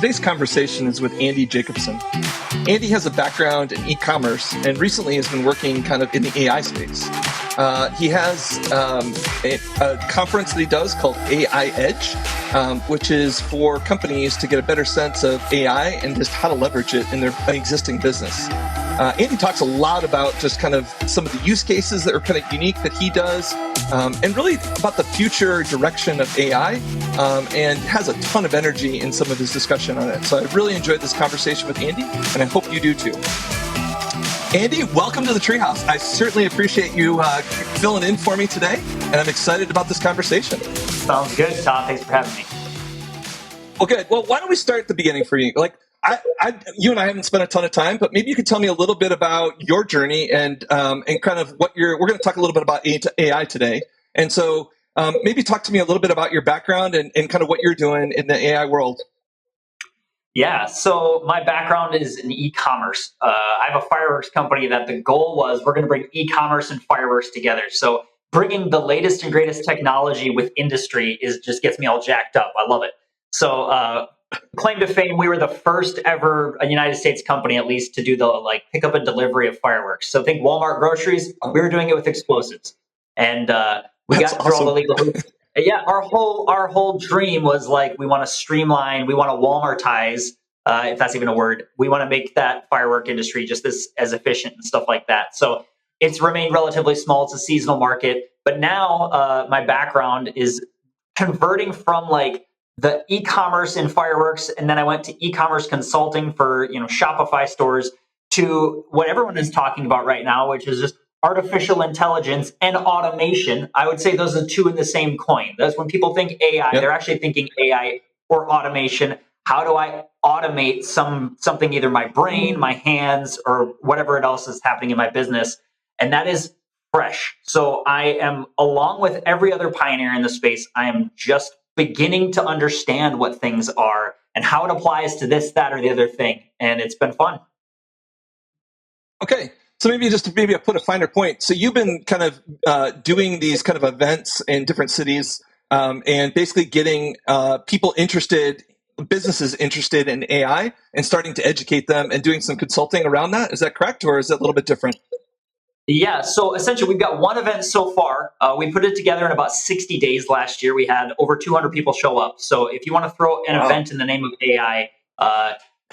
Today's conversation is with Andy Jorgensen. Andy has a background in e-commerce and recently has been working kind of in the AI space. He has a conference that he does called AI Edge, which is for companies to get a better sense of AI and just how to leverage it in their existing business. Andy talks a lot about just kind of some of the use cases that are kind of unique that he does, and really about the future direction of AI, and has a ton of energy in some of his discussion on it. So I really enjoyed this conversation with Andy, and I hope you do too. Andy, welcome to the Treehouse. I certainly appreciate you filling in for me today, and I'm excited about this conversation. Sounds good, Todd. Thanks for having me. Well, good. Well, why don't we start at the beginning for you? You and I haven't spent a ton of time, but maybe you could tell me a little bit about your journey and kind of what we're going to talk a little bit about AI today. And so maybe talk to me a little bit about your background and kind of what you're doing in the AI world. Yeah, so my background is in e-commerce. I have a fireworks company that the goal was we're going to bring e-commerce and fireworks together. So bringing the latest and greatest technology with industry just gets me all jacked up. I love it. So claim to fame, we were the first ever United States company, at least, to do the pickup and delivery of fireworks. So think Walmart groceries. We were doing it with explosives, and we got through all the legal hoops. Yeah, our whole dream was we want to streamline, we want to Walmartize, if that's even a word. We want to make that firework industry just as efficient and stuff like that. So it's remained relatively small. It's a seasonal market, but now my background is converting from the e-commerce in fireworks, and then I went to e-commerce consulting for Shopify stores, to what everyone is talking about right now, which is just artificial intelligence and automation. I would say those are two in the same coin. That's when people think AI, They're actually thinking AI or automation. How do I automate something, either my brain, my hands, or whatever else is happening in my business? And that is fresh. So I am, along with every other pioneer in the space, I am just beginning to understand what things are and how it applies to this, that, or the other thing. And it's been fun. Okay. So maybe I put a finer point. So you've been kind of doing these kind of events in different cities, and basically getting people interested, businesses interested in AI, and starting to educate them and doing some consulting around that. Is that correct, or is it a little bit different? Yeah, so essentially we've got one event so far. We put it together in about 60 days last year. We had over 200 people show up. So if you want to throw an event in the name of AI,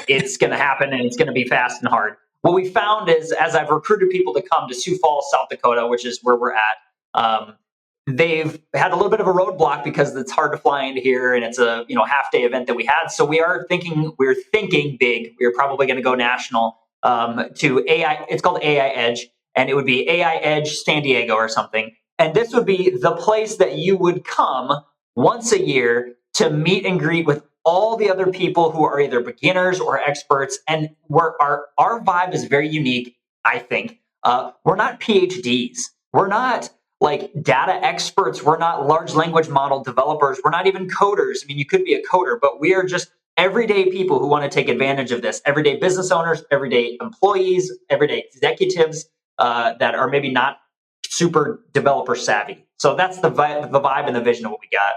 it's going to happen, and it's going to be fast and hard. What we found is, as I've recruited people to come to Sioux Falls, South Dakota, which is where we're at, they've had a little bit of a roadblock because it's hard to fly into here, and it's a half-day event that we had. So we're thinking big. We're probably going to go national to AI. It's called AI Edge, and it would be AI Edge San Diego or something. And this would be the place that you would come once a year to meet and greet with all the other people who are either beginners or experts. And our vibe is very unique, I think. We're not PhDs. We're not data experts. We're not large language model developers. We're not even coders. I mean, you could be a coder, but we are just everyday people who want to take advantage of this. Everyday business owners, everyday employees, everyday executives that are maybe not super developer savvy. So that's the vibe and the vision of what we got.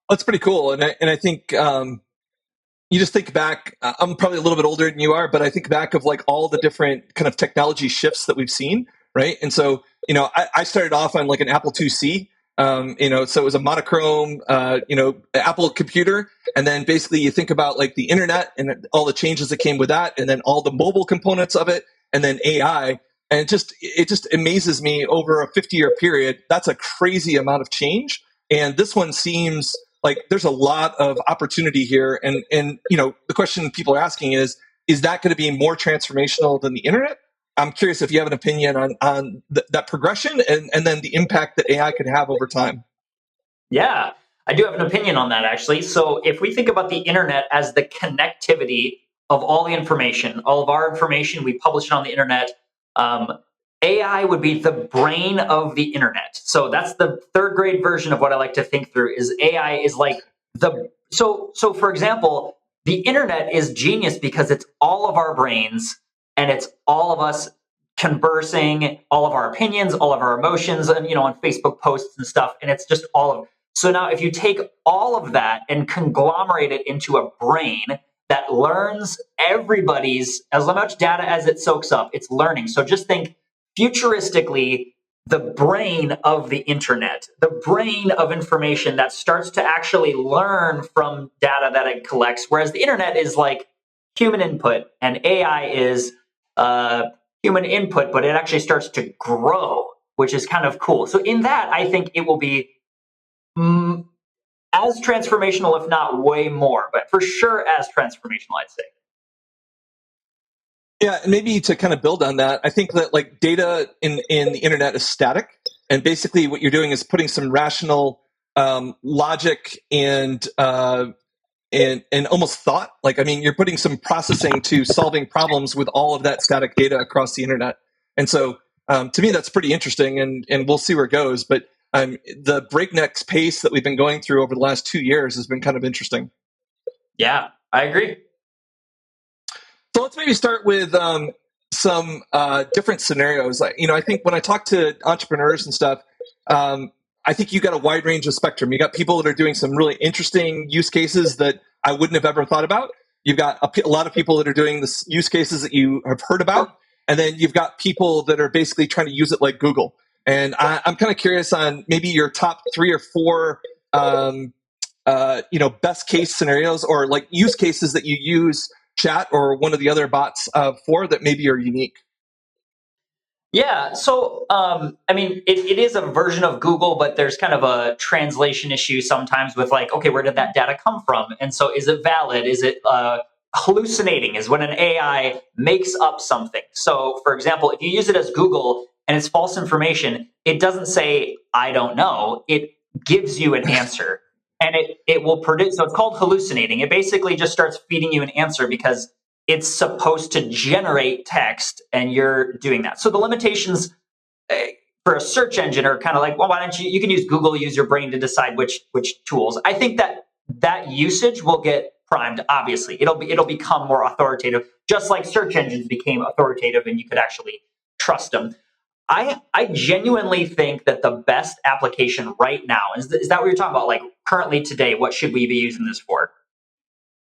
That's pretty cool. And I think you just think back, I'm probably a little bit older than you are, but I think back of all the different kind of technology shifts that we've seen, right? And so, I started off on an Apple IIc, so it was a monochrome, Apple computer. And then basically you think about the internet and all the changes that came with that, and then all the mobile components of it, and then AI. And it just amazes me over a 50-year period. That's a crazy amount of change. And this one seems there's a lot of opportunity here. And the question people are asking is that going to be more transformational than the internet? I'm curious if you have an opinion on that progression and then the impact that AI could have over time. Yeah, I do have an opinion on that, actually. So if we think about the internet as the connectivity of all the information, all of our information, we publish it on the internet. AI would be the brain of the internet. So that's the third grade version of what I like to think through. Is AI is so for example, the internet is genius because it's all of our brains, and it's all of us conversing, all of our opinions, all of our emotions, and on Facebook posts and stuff. And it's just all of So now if you take all of that and conglomerate it into a brain that learns everybody's, as much data as it soaks up, it's learning. So just think futuristically, the brain of the internet, the brain of information that starts to actually learn from data that it collects, whereas the internet is like human input and AI is human input, but it actually starts to grow, which is kind of cool. So in that, I think it will be as transformational, if not way more, but for sure as transformational, I'd say. Yeah, and maybe to kind of build on that, I think that like data in the internet is static, and basically what you're doing is putting some rational logic and almost thought. Like, I mean, you're putting some processing to solving problems with all of that static data across the internet. And so, to me, that's pretty interesting, and we'll see where it goes. But the breakneck pace that we've been going through over the last 2 years has been kind of interesting. Yeah, I agree. So let's maybe start with some different scenarios. I think when I talk to entrepreneurs and stuff, I think you got a wide range of spectrum. You got people that are doing some really interesting use cases that I wouldn't have ever thought about. You've got a lot of people that are doing this use cases that you have heard about, and then you've got people that are basically trying to use it like Google. And I'm kind of curious on maybe your top 3 or 4, best case scenarios or like use cases that you use chat or one of the other bots for that maybe are unique. Yeah, so I mean, it is a version of Google, but there's kind of a translation issue sometimes with like, okay, where did that data come from? And so, is it valid? Is it hallucinating? Is when an AI makes up something. So, for example, if you use it as Google and it's false information, it doesn't say I don't know. It gives you an answer, and it will produce. So it's called hallucinating. It basically just starts feeding you an answer because it's supposed to generate text and you're doing that. So the limitations for a search engine are kind of like, well, why don't you can use Google, use your brain to decide which tools. I think that usage will get primed. Obviously, it'll become more authoritative, just like search engines became authoritative and you could actually trust them. I genuinely think that the best application right now is that what you're talking about? Like currently today, what should we be using this for?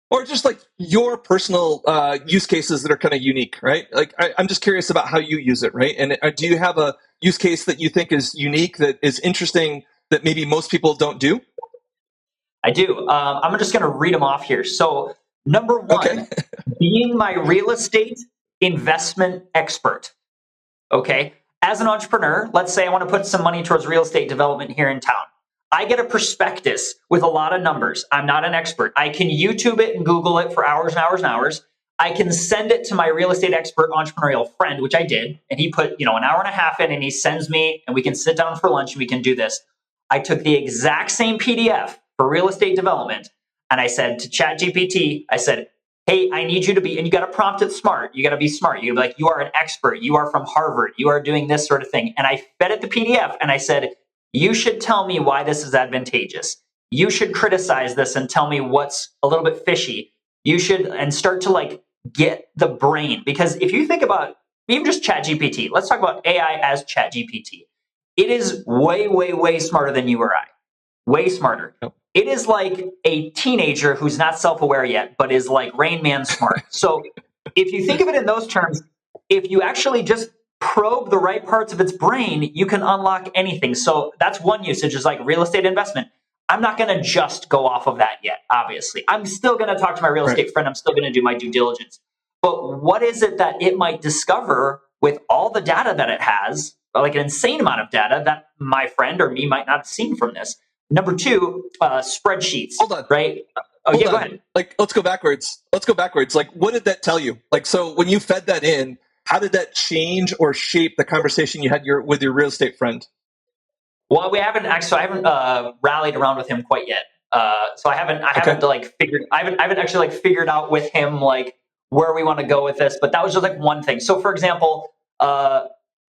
Or just like your personal use cases that are kind of unique, right? Like I'm just curious about how you use it, right? And do you have a use case that you think is unique, that is interesting, that maybe most people don't do? I do. I'm just going to read them off here. So, number Okay. one, being my real estate investment expert. Okay. As an entrepreneur, let's say I want to put some money towards real estate development here in town. I get a prospectus with a lot of numbers. I'm not an expert. I can YouTube it and Google it for hours and hours and hours. I can send it to my real estate expert entrepreneurial friend, which I did, and he put, an hour and a half in and he sends me and we can sit down for lunch and we can do this. I took the exact same PDF for real estate development and I said to ChatGPT, I said, hey, I need you to be, and you got to prompt it smart. You got to be smart. You like, you are an expert. You are from Harvard. You are doing this sort of thing. And I fed it the PDF and I said, you should tell me why this is advantageous. You should criticize this and tell me what's a little bit fishy. You should, and start to like get the brain. Because if you think about even just ChatGPT, let's talk about AI as ChatGPT. It is way, way, way smarter than you or I. Way smarter. Yep. It is like a teenager who's not self-aware yet, but is like Rain Man smart. So if you think of it in those terms, if you actually just probe the right parts of its brain, you can unlock anything. So that's one usage, is like real estate investment. I'm not going to just go off of that yet, obviously. I'm still going to talk to my real estate friend. I'm still going to do my due diligence. But what is it that it might discover with all the data that it has, like an insane amount of data that my friend or me might not have seen from this? Number two, spreadsheets. Hold on. Right? Hold yeah, on. Go ahead. Like, let's go backwards. Like, what did that tell you? Like, so when you fed that in, how did that change or shape the conversation you had with your real estate friend? Well, I haven't rallied around with him quite yet. So I haven't actually figured out with him like where we want to go with this. But that was just like one thing. So for example,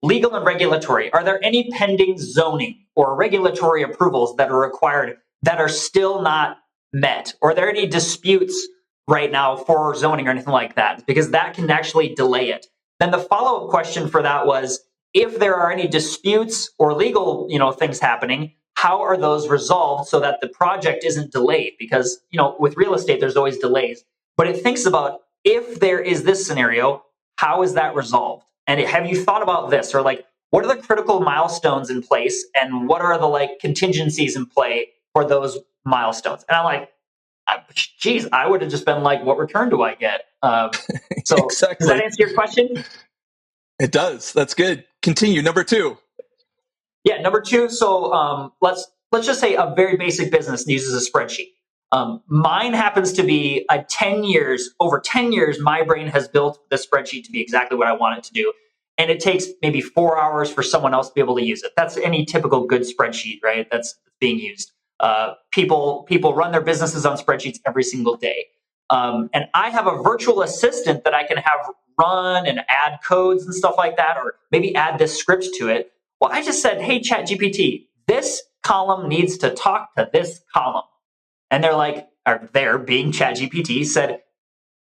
legal and regulatory. Are there any pending zoning or regulatory approvals that are required that are still not met? Or are there any disputes right now for zoning or anything like that? Because that can actually delay it. Then the follow-up question for that was, if there are any disputes or legal, things happening, how are those resolved so that the project isn't delayed? Because, with real estate, there's always delays, but it thinks about, if there is this scenario, how is that resolved? And have you thought about this? Or like, what are the critical milestones in place, and what are the like contingencies in play for those milestones? And I'm like, geez, I would have just been like, what return do I get? So does that Exactly. answer your question? It does. That's good. Continue. Number two. Yeah, number two. So let's just say a very basic business uses a spreadsheet. Mine happens to be over 10 years, my brain has built the spreadsheet to be exactly what I want it to do. And it takes maybe 4 hours for someone else to be able to use it. That's any typical good spreadsheet, right? That's being used. People run their businesses on spreadsheets every single day. And I have a virtual assistant that I can have run and add codes and stuff like that, or maybe add this script to it. Well, I just said, hey, ChatGPT, this column needs to talk to this column. And they're like, or they're being ChatGPT, said,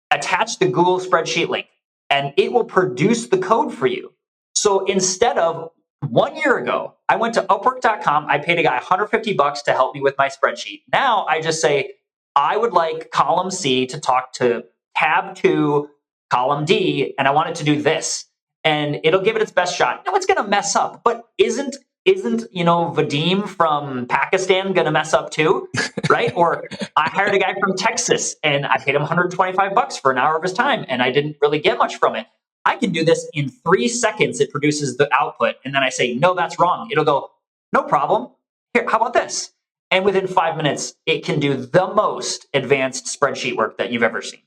attach the Google spreadsheet link, and it will produce the code for you. So instead of 1 year ago, I went to Upwork.com, I paid a guy $150 to help me with my spreadsheet. Now I just say, I would like column C to talk to tab 2, column D, and I want it to do this. And it'll give it its best shot. Now it's going to mess up, but isn't Vadim from Pakistan going to mess up too, right? Or I hired a guy from Texas and I paid him $125 for an hour of his time, and I didn't really get much from it. I can do this in 3 seconds. It produces the output, and then I say, no, that's wrong. It'll go, no problem. Here, how about this? And within 5 minutes, it can do the most advanced spreadsheet work that you've ever seen.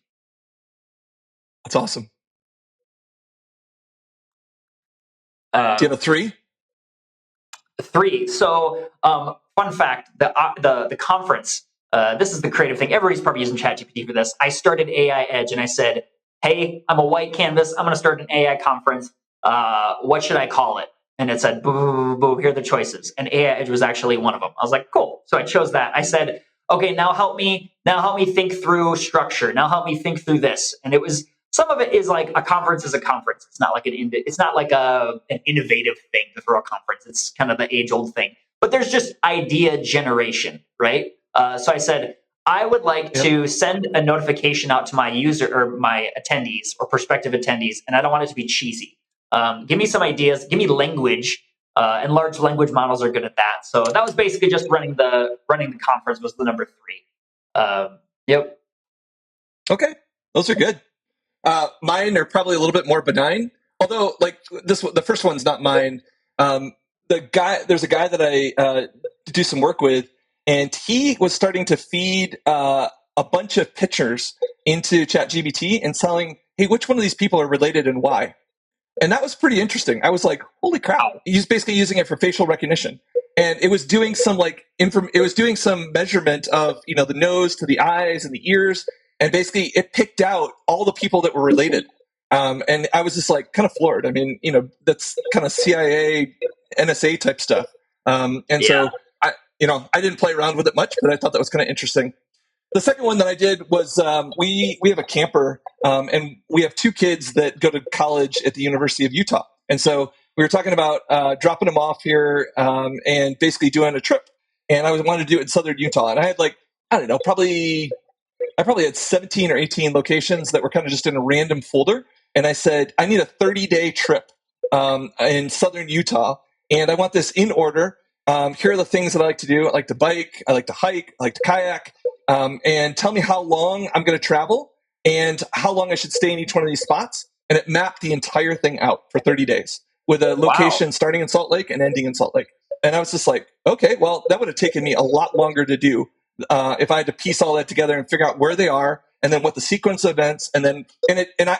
That's awesome. Do you have a three? Three. So, fun fact: the conference. This is the creative thing. Everybody's probably using ChatGPT for this. I started AI Edge, and I said, "Hey, I'm a white canvas. I'm going to start an AI conference. What should I call it?" And it said, "Boo, boo, boo, boo. Here are the choices." And AI Edge was actually one of them. I was like, "Cool." So I chose that. I said, "Okay, now help me think through structure. Now help me think through this." And it was. Some of it is like a conference is a conference. It's not like an innovative thing to throw a conference. It's kind of the age old thing. But there's just idea generation, right? So I said, I would like to send a notification out to my user or my attendees or prospective attendees, and I don't want it to be cheesy. Give me some ideas. Give me language, and large language models are good at that. So that was basically just running the conference was the number 3. Yep. Okay, those are good. Mine are probably a little bit more benign. Although, like the first one's not mine. There's a guy that I do some work with, and he was starting to feed a bunch of pictures into ChatGPT and telling, "Hey, which one of these people are related and why?" And that was pretty interesting. I was like, "Holy crap!" He's basically using it for facial recognition, and it was doing some it was doing some measurement of the nose to the eyes and the ears. And basically, it picked out all the people that were related. And I was just like kind of floored. I mean, that's kind of CIA, NSA type stuff. So I didn't play around with it much, but I thought that was kind of interesting. The second one that I did was we have a camper, and we have 2 kids that go to college at the University of Utah. And so we were talking about dropping them off here and basically doing a trip. And I wanted to do it in southern Utah. And I had I probably had 17 or 18 locations that were kind of just in a random folder. And I said, I need a 30-day trip in southern Utah. And I want this in order. Here are the things that I like to do. I like to bike. I like to hike. I like to kayak. And tell me how long I'm going to travel and how long I should stay in each one of these spots. And it mapped the entire thing out for 30 days with a location starting in Salt Lake and ending in Salt Lake. And I was just like, okay, well, that would have taken me a lot longer to do if I had to piece all that together and figure out where they are, and then what the sequence of events, and then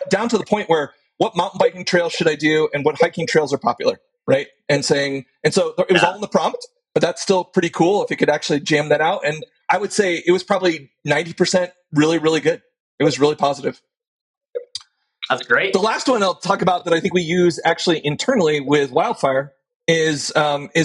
down to the point where what mountain biking trails should I do, and what hiking trails are popular, right? And so it was all in the prompt, but that's still pretty cool if you could actually jam that out. And I would say it was probably 90% really, really good. It was really positive. That's great. The last one I'll talk about that I think we use actually internally with Wildfire is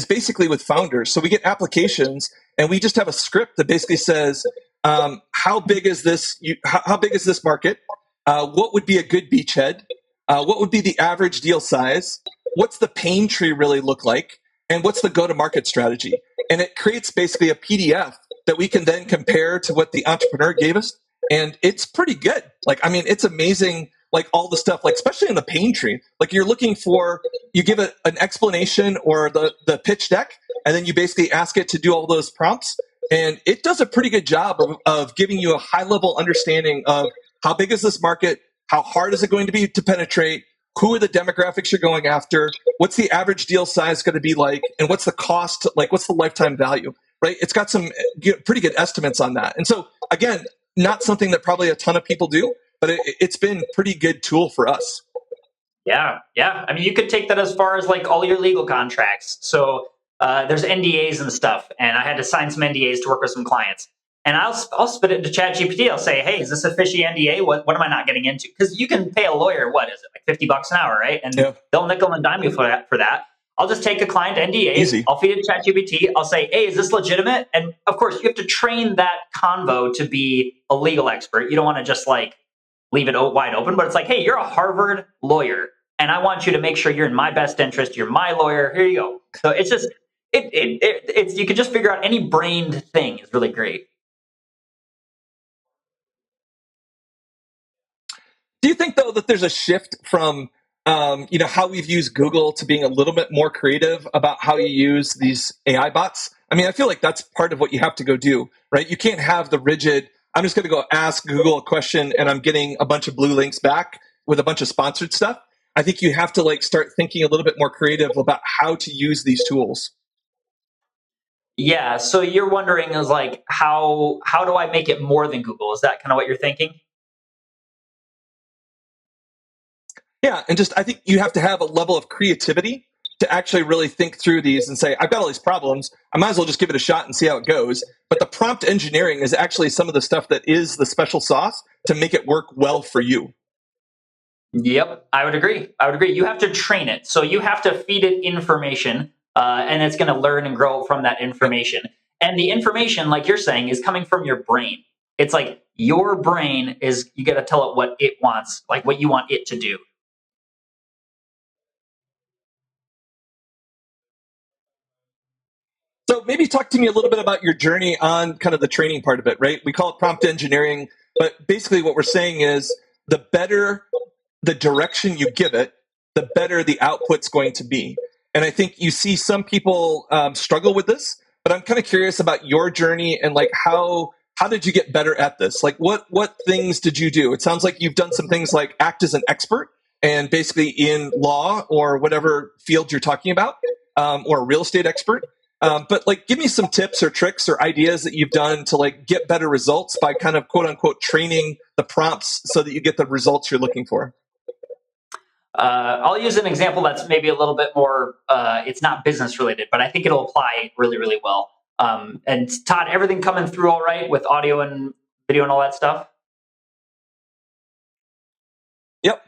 basically with founders. So we get applications, and we just have a script that basically says, how big is this? How big is this market? What would be a good beachhead? What would be the average deal size? What's the pain tree really look like? And what's the go-to-market strategy? and it creates basically a PDF that we can then compare to what the entrepreneur gave us. And it's pretty good. Like, I mean, it's amazing, like all the stuff, like especially in the pain tree, like you're looking for, you give it an explanation or the pitch deck, and then you basically ask it to do all those prompts. And it does a pretty good job of giving you a high level understanding of how big is this market? How hard is it going to be to penetrate? Who are the demographics you're going after? What's the average deal size going to be like? And what's the cost? Like, what's the lifetime value? Right? It's got some pretty good estimates on that. And so, again, not something that probably a ton of people do, but it's been a pretty good tool for us. Yeah, yeah. I mean, you could take that as far as like all your legal contracts. So there's NDAs and stuff, and I had to sign some NDAs to work with some clients. And I'll spit it into ChatGPT. I'll say, hey, is this a fishy NDA? What am I not getting into? Because you can pay a lawyer, what is it, like $50 an hour, right? And they'll nickel and dime you for that. I'll just take a client NDA. Easy. I'll feed it to ChatGPT. I'll say, hey, is this legitimate? And of course, you have to train that convo to be a legal expert. You don't want to just like leave it wide open, but it's like, hey, you're a Harvard lawyer, and I want you to make sure you're in my best interest. You're my lawyer. Here you go. So it's just, it's you can just figure out any brained thing is really great. Do you think though that there's a shift from how we've used Google to being a little bit more creative about how you use these AI bots? I mean, I feel like that's part of what you have to go do, right? You can't have the rigid, I'm just going to go ask Google a question and I'm getting a bunch of blue links back with a bunch of sponsored stuff. I think you have to like start thinking a little bit more creative about how to use these tools. Yeah. So you're wondering is like, how do I make it more than Google? Is that kind of what you're thinking? Yeah, and just I think you have to have a level of creativity to actually really think through these and say, I've got all these problems. I might as well just give it a shot and see how it goes. But the prompt engineering is actually some of the stuff that is the special sauce to make it work well for you. Yep, I would agree. You have to train it. So you have to feed it information, and it's going to learn and grow from that information. And the information, like you're saying, is coming from your brain. It's like your brain is, you got to tell it what it wants, like what you want it to do. So maybe talk to me a little bit about your journey on kind of the training part of it, right? We call it prompt engineering, but basically what we're saying is the better the direction you give it, the better the output's going to be. And I think you see some people struggle with this, but I'm kind of curious about your journey and like how did you get better at this? Like what things did you do? It sounds like you've done some things like act as an expert and basically in law or whatever field you're talking about, or a real estate expert. But like, give me some tips or tricks or ideas that you've done to like get better results by kind of quote unquote training the prompts so that you get the results you're looking for. I'll use an example that's maybe a little bit more, it's not business related, but I think it'll apply really, really well. And Todd, everything coming through all right with audio and video and all that stuff? Yep,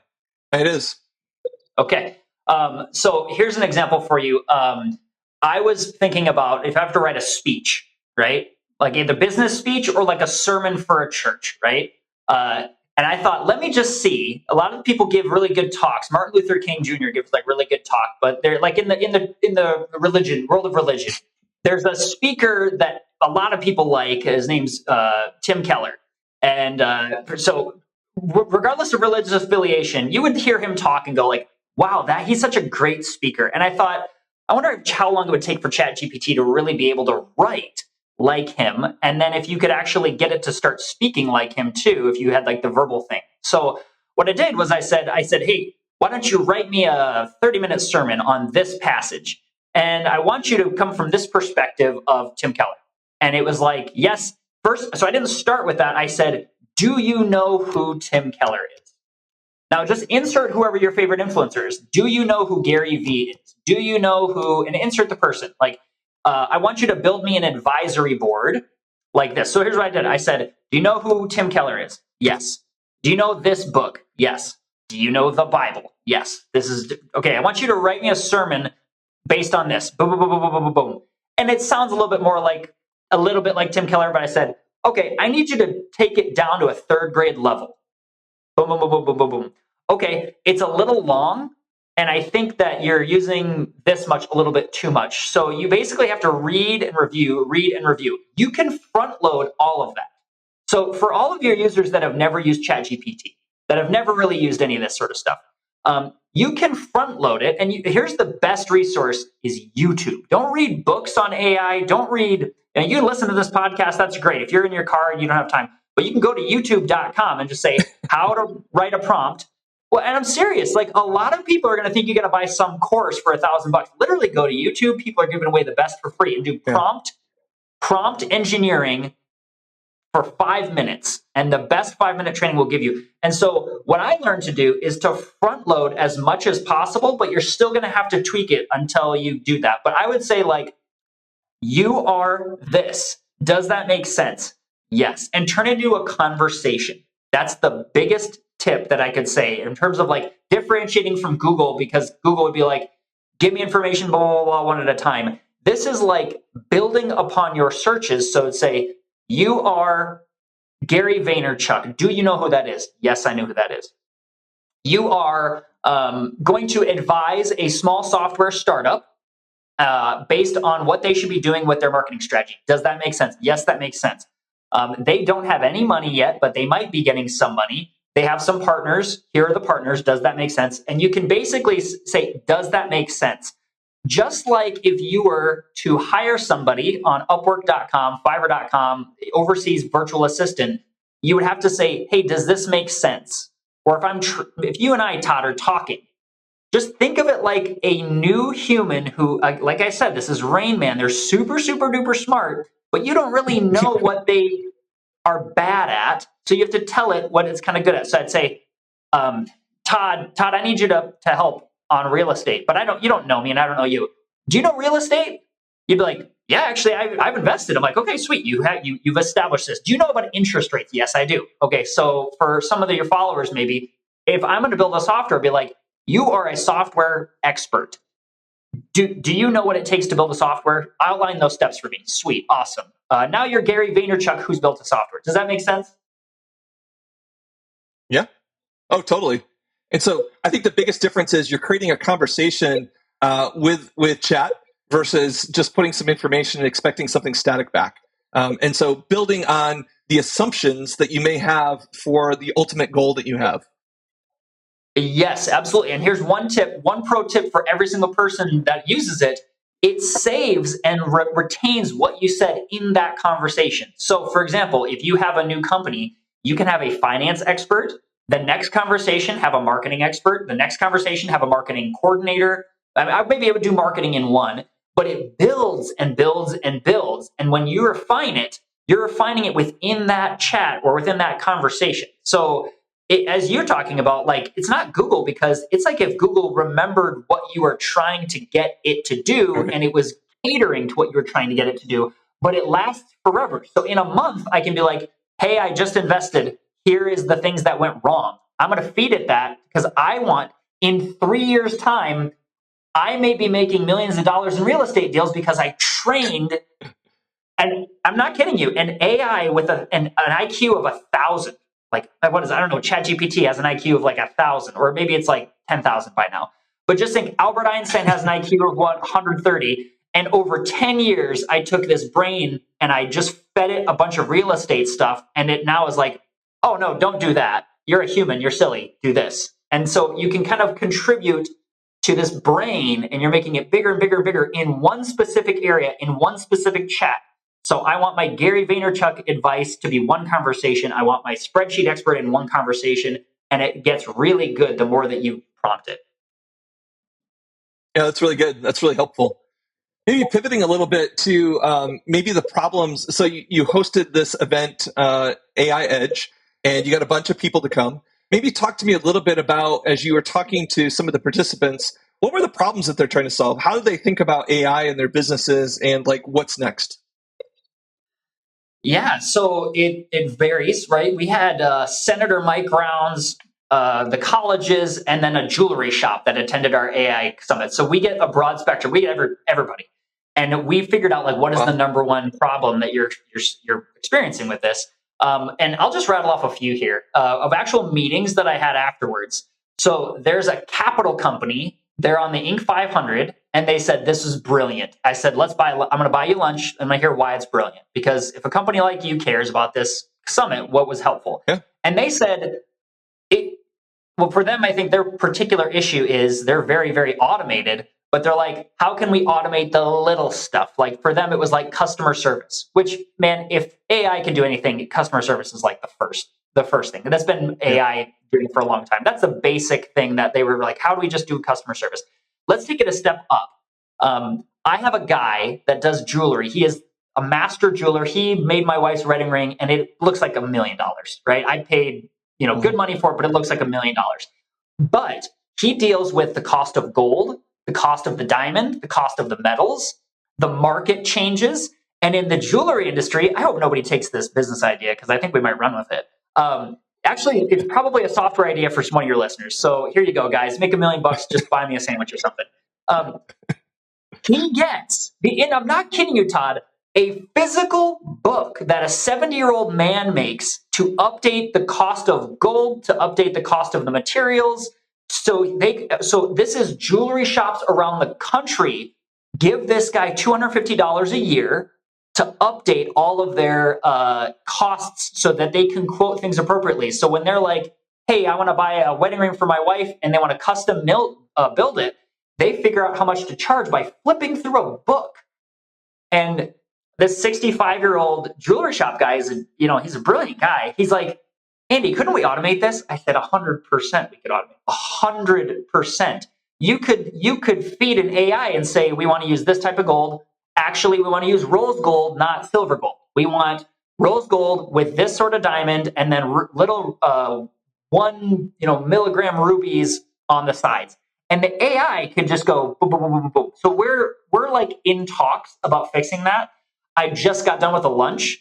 it is. Okay. So here's an example for you. I was thinking about if I have to write a speech, right? Like either business speech or like a sermon for a church, right? And I thought, let me just see. A lot of people give really good talks. Martin Luther King Jr. gives like really good talk, but they're like in the religion world of religion. There's a speaker that a lot of people like. His name's Tim Keller, and so regardless of religious affiliation, you would hear him talk and go like, "Wow, he's such a great speaker." And I thought, I wonder how long it would take for ChatGPT to really be able to write like him, and then if you could actually get it to start speaking like him too, if you had like the verbal thing. So what I did was I said, hey, why don't you write me a 30-minute sermon on this passage, and I want you to come from this perspective of Tim Keller. And it was like, yes, first. So I didn't start with that. I said, do you know who Tim Keller is? Now just insert whoever your favorite influencer is. Do you know who Gary Vee is? Do you know who, and insert the person. Like, I want you to build me an advisory board like this. So here's what I did. I said, do you know who Tim Keller is? Yes. Do you know this book? Yes. Do you know the Bible? Yes. This is, okay, I want you to write me a sermon based on this. Boom, boom, boom, boom, boom, boom, boom. And it sounds a little bit like Tim Keller, but I said, okay, I need you to take it down to a third grade level. Boom, boom, boom, boom, boom, boom, boom. Okay, it's a little long, And I think that you're using this much a little bit too much. So you basically have to read and review, read and review. You can front load all of that. So for all of your users that have never used ChatGPT, that have never really used any of this sort of stuff, you can front load it. And here's the best resource is YouTube. Don't read books on AI. Don't read, and you can listen to this podcast. That's great. If you're in your car and you don't have time, but you can go to youtube.com and just say how to write a prompt. Well, and I'm serious. Like a lot of people are going to think you got to buy some course for $1,000. Literally go to YouTube. People are giving away the best for free and do prompt engineering for 5 minutes, and the best 5-minute training will give you. And so what I learned to do is to front load as much as possible, but you're still going to have to tweak it until you do that. But I would say like, you are this. Does that make sense? Yes. And turn it into a conversation. That's the biggest tip that I could say in terms of like differentiating from Google, because Google would be like, give me information, blah, blah, blah, one at a time. This is like building upon your searches. So it'd say, you are Gary Vaynerchuk. Do you know who that is? Yes, I know who that is. You are going to advise a small software startup based on what they should be doing with their marketing strategy. Does that make sense? Yes, that makes sense. They don't have any money yet, but they might be getting some money. They have some partners. Here are the partners. Does that make sense? And you can basically say, does that make sense? Just like if you were to hire somebody on Upwork.com, Fiverr.com, overseas virtual assistant, you would have to say, hey, does this make sense? Or if you and I, Todd, are talking, just think of it like a new human who, like I said, this is Rain Man. They're super, super duper smart, but you don't really know what they are bad at. So you have to tell it what it's kind of good at. So I'd say, Todd, I need you to help on real estate, but you don't know me and I don't know you. Do you know real estate? You'd be like, yeah, actually, I've invested. I'm like, okay, sweet. You've established this. Do you know about interest rates? Yes, I do. Okay, so for some of your followers, maybe if I'm going to build a software, be like, you are a software expert. Do you know what it takes to build a software? Outline those steps for me. Sweet, awesome. Now you're Gary Vaynerchuk, who's built a software. Does that make sense? Yeah. Oh, totally. And so I think the biggest difference is you're creating a conversation with chat versus just putting some information and expecting something static back. And so building on the assumptions that you may have for the ultimate goal that you have. Yes, absolutely. And here's one pro tip for every single person that uses it. It saves and retains what you said in that conversation. So, for example, if you have a new company, you can have a finance expert. The next conversation, have a marketing expert. The next conversation, have a marketing coordinator. Maybe I would do marketing in one, but it builds and builds and builds. And when you refine it, you're refining it within that chat or within that conversation. So as you're talking about, like, it's not Google, because it's like if Google remembered what you were trying to get it to do and it was catering to what you were trying to get it to do, but it lasts forever. So in a month, I can be like, hey, I just invested. Here is the things that went wrong. I'm going to feed it that because I want in 3 years' time, I may be making millions of dollars in real estate deals because I trained, and I'm not kidding you, an AI with an IQ of 1,000. Like, what is, I don't know, ChatGPT has an IQ of like 1,000, or maybe it's like 10,000 by now. But just think, Albert Einstein has an IQ of 130. And over 10 years, I took this brain and I just fed it a bunch of real estate stuff. And it now is like, oh, no, don't do that. You're a human. You're silly. Do this. And so you can kind of contribute to this brain, and you're making it bigger and bigger and bigger in one specific area, in one specific chat. So I want my Gary Vaynerchuk advice to be one conversation. I want my spreadsheet expert in one conversation, and it gets really good the more that you prompt it. Yeah, that's really good. That's really helpful. Maybe pivoting a little bit to maybe the problems. So you hosted this event, AI Edge, and you got a bunch of people to come. Maybe talk to me a little bit about, as you were talking to some of the participants, what were the problems that they're trying to solve? How do they think about AI in their businesses, and like what's next? Yeah, so it varies, right? We had Senator Mike Rounds, the colleges, and then a jewelry shop that attended our AI summit. So we get a broad spectrum. We get everybody, and we figured out like what is the number one problem that you're experiencing with this. And I'll just rattle off a few here of actual meetings that I had afterwards. So there's a capital company They're on the Inc. 500, and they said, "This is brilliant." I said, I'm going to buy you lunch. I'm going to hear why it's brilliant. Because if a company like you cares about this summit, what was helpful? Yeah. And they said, well, for them, I think their particular issue is they're very, very automated, but they're like, how can we automate the little stuff? Like for them, it was like customer service, which, man, if AI can do anything, customer service is like the first thing. And that's been AI doing for a long time. That's the basic thing that they were like, how do we just do customer service? Let's take it a step up. I have a guy that does jewelry. He is a master jeweler. He made my wife's wedding ring, and it looks like $1 million, right? I paid good money for it, but it looks like $1 million. But he deals with the cost of gold, the cost of the diamond, the cost of the metals, the market changes. And in the jewelry industry, I hope nobody takes this business idea because I think we might run with it. Actually, it's probably a software idea for one of your listeners. So here you go, guys. Make $1 million, just buy me a sandwich or something. He gets, and I'm not kidding you, Todd, a physical book that a 70-year-old man makes to update the cost of gold, to update the cost of the materials. So this is jewelry shops around the country give this guy $250 a year to update all of their costs so that they can quote things appropriately. So when they're like, hey, I want to buy a wedding ring for my wife, and they want to custom build it, they figure out how much to charge by flipping through a book. And this 65-year-old jewelry shop guy he's a brilliant guy. He's like, Andy, couldn't we automate this? I said 100% we could automate. 100%. You could feed an AI and say, we want to use this type of gold. Actually, we want to use rose gold, not silver gold. We want rose gold with this sort of diamond, and then little 1 milligram rubies on the sides. And the AI can just go boom, boom, boom, boom, boom. So we're like in talks about fixing that. I just got done with a lunch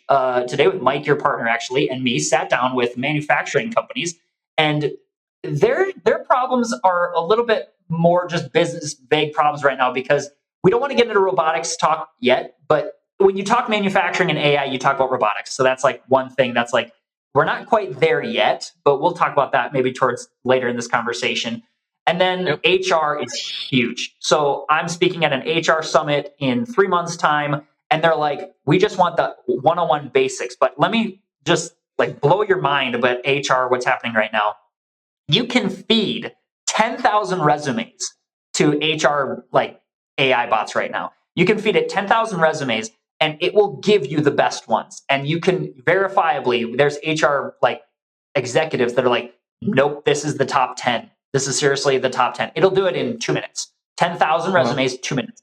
today with Mike, your partner, actually, and me. Sat down with manufacturing companies, and their problems are a little bit more just business vague problems right now because we don't want to get into robotics talk yet. But when you talk manufacturing and AI, you talk about robotics. So that's like one thing that's like we're not quite there yet, but we'll talk about that maybe towards later in this conversation. And then HR is huge. So I'm speaking at an HR summit in 3 months' time, and they're like, we just want the 101 basics. But let me just like blow your mind about HR, what's happening right now. You can feed 10,000 resumes to HR like AI bots right now. You can feed it 10,000 resumes, and it will give you the best ones. And you can verifiably, there's HR like executives that are like, nope, this is the top 10. This is seriously the top 10. It'll do it in 2 minutes. 10,000 resumes, 2 minutes.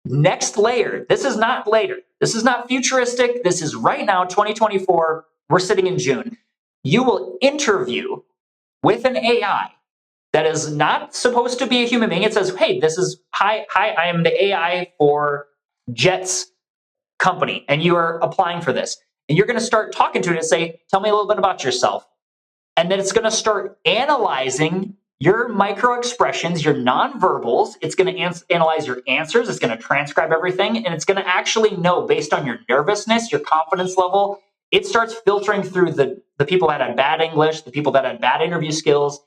Next layer. This is not later. This is not futuristic. This is right now, 2024. We're sitting in June. You will interview with an AI that is not supposed to be a human being. It says, hey, hi, I am the AI for Jets company, and you are applying for this. And you're going to start talking to it and say, tell me a little bit about yourself. And then it's going to start analyzing your micro expressions, your nonverbals. It's going to analyze your answers. It's going to transcribe everything. And it's going to actually know based on your nervousness, your confidence level. It starts filtering through the people that had bad English, the people that had bad interview skills.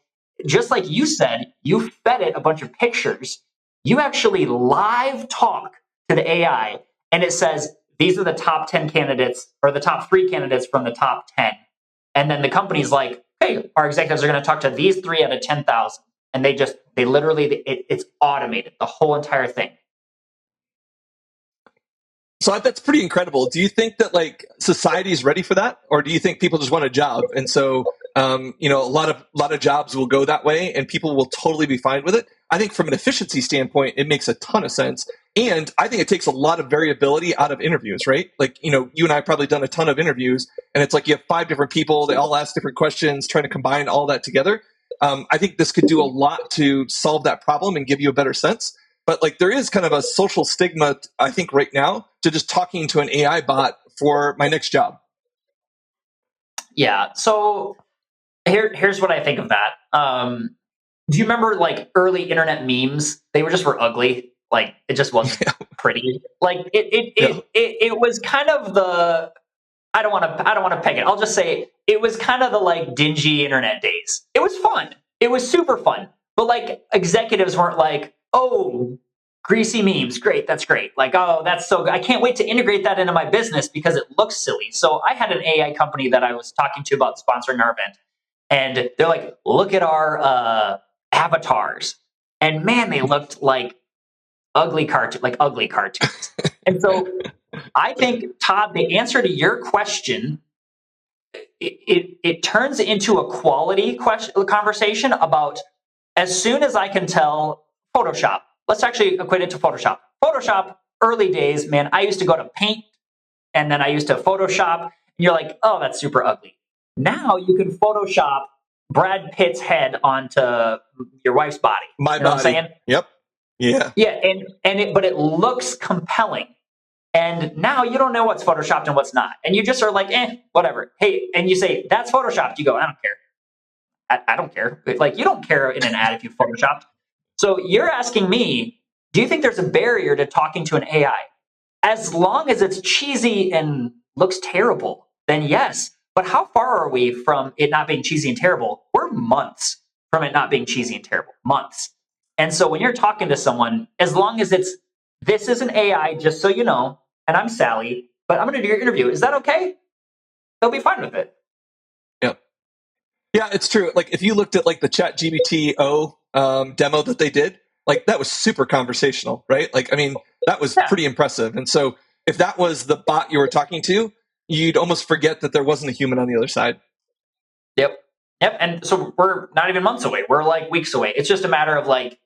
Just like you said, you fed it a bunch of pictures. You actually live talk to the AI, and it says, these are the top 10 candidates or the top 3 candidates from the top 10. And then the company's like, hey, our executives are going to talk to these 3 out of 10,000. And it's automated, the whole entire thing. So that's pretty incredible. Do you think that like society is ready for that, or do you think people just want a job? And so, a lot of jobs will go that way, and people will totally be fine with it. I think from an efficiency standpoint, it makes a ton of sense, and I think it takes a lot of variability out of interviews, right? Like you and I have probably done a ton of interviews, and it's like you have 5 different people, they all ask different questions, trying to combine all that together. I think this could do a lot to solve that problem and give you a better sense. But like there is kind of a social stigma, I think, right now to just talking to an AI bot for my next job. Yeah. So here's what I think of that. Do you remember like early internet memes? They were ugly. Like it just wasn't pretty. Like it was kind of the I don't want to peg it. I'll just say it was kind of the like dingy internet days. It was fun. It was super fun. But like executives weren't like, oh, greasy memes, great, that's great. Like, oh, that's so good. I can't wait to integrate that into my business because it looks silly. So I had an AI company that I was talking to about sponsoring our event, and they're like, look at our avatars, and man, they looked like ugly cartoons. And so I think, Todd, the answer to your question, it turns into a quality conversation about, as soon as I can tell Photoshop. Let's actually equate it to Photoshop. Photoshop, early days, man, I used to go to Paint and then I used to Photoshop. And you're like, oh, that's super ugly. Now you can Photoshop Brad Pitt's head onto your wife's body. My you know body. What I'm saying? Yep. Yeah. Yeah, but it looks compelling. And now you don't know what's photoshopped and what's not. And you just are like, whatever. Hey, and you say, that's photoshopped. You go, I don't care. I don't care. Like, you don't care in an ad if you photoshopped. So you're asking me, do you think there's a barrier to talking to an AI? As long as it's cheesy and looks terrible, then yes. But how far are we from it not being cheesy and terrible? We're months from it not being cheesy and terrible. Months. And so when you're talking to someone, as long as this is an AI, just so you know, and I'm Sally, but I'm going to do your interview. Is that okay? They'll be fine with it. Yep. Yeah, it's true. Like if you looked at like the Chat GPT-O demo that they did, like that was super conversational, right? Like, I mean, that was pretty impressive. And so if that was the bot you were talking to, you'd almost forget that there wasn't a human on the other side. Yep. And so we're not even months away. We're like weeks away. It's just a matter of like,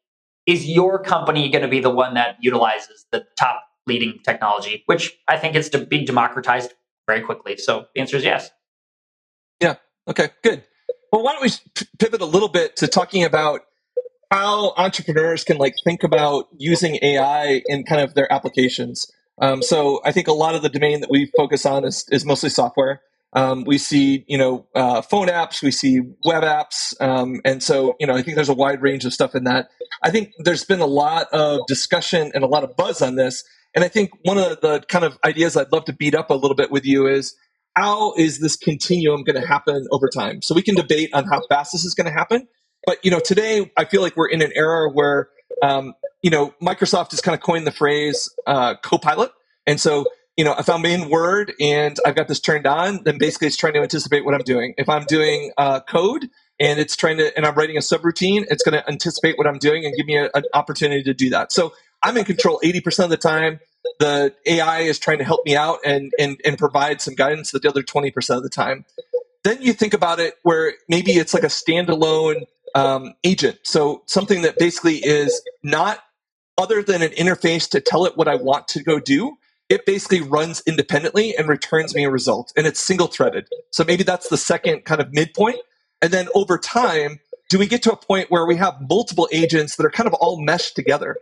is your company going to be the one that utilizes the top leading technology, which I think is being democratized very quickly. So the answer is yes. Yeah. Okay, good. Well, why don't we pivot a little bit to talking about how entrepreneurs can like think about using AI in kind of their applications. So I think a lot of the domain that we focus on is mostly software. We see, phone apps, we see web apps. And so, I think there's a wide range of stuff in that. I think there's been a lot of discussion and a lot of buzz on this. And I think one of the kind of ideas I'd love to beat up a little bit with you is, how is this continuum going to happen over time? So we can debate on how fast this is going to happen. But, today I feel like we're in an era where, Microsoft has kind of coined the phrase Copilot. And so, if I'm in Word and I've got this turned on, then basically it's trying to anticipate what I'm doing. If I'm doing code and and I'm writing a subroutine, it's going to anticipate what I'm doing and give me an opportunity to do that. So I'm in control 80% of the time. The AI is trying to help me out and provide some guidance the other 20% of the time. Then you think about it where maybe it's like a standalone agent. So something that basically is not other than an interface to tell it what I want to go do. It basically runs independently and returns me a result. And it's single threaded. So maybe that's the second kind of midpoint. And then over time, do we get to a point where we have multiple agents that are kind of all meshed together?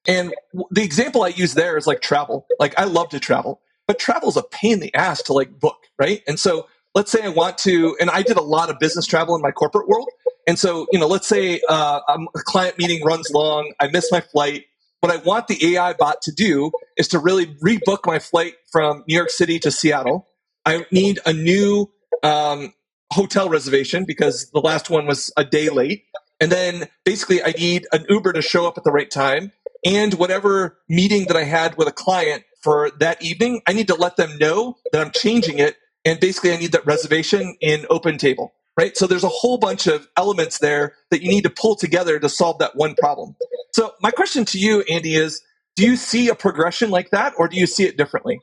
And the example I use there is like travel. Like I love to travel, but travel is a pain in the ass to like book, right? And so let's say I want to, and I did a lot of business travel in my corporate world. And so, let's say a client meeting runs long, I miss my flight. What I want the AI bot to do is to really rebook my flight from New York City to Seattle. I need a new hotel reservation because the last one was a day late. And then basically I need an Uber to show up at the right time. And whatever meeting that I had with a client for that evening, I need to let them know that I'm changing it. And basically I need that reservation in OpenTable, right? So there's a whole bunch of elements there that you need to pull together to solve that one problem. So my question to you, Andy, is, do you see a progression like that or do you see it differently?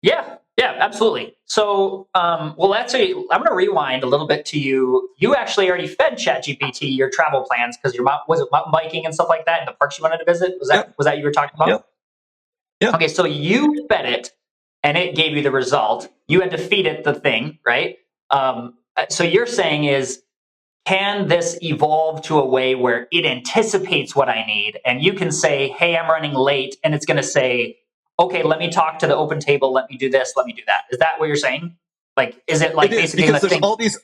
Yeah, absolutely. So, well, actually, I'm going to rewind a little bit to you. You actually already fed ChatGPT your travel plans because your mom was it mountain biking and stuff like that in the parks you wanted to visit. Was that you were talking about? Yep. Yeah. Okay, so you fed it, and it gave you the result. You had to feed it the thing, right? So you're saying is, can this evolve to a way where it anticipates what I need, and you can say, "Hey, I'm running late," and it's going to say, okay, let me talk to the open table. Let me do this. Let me do that. Is that what you're saying? Like, is it like basically because there's all these?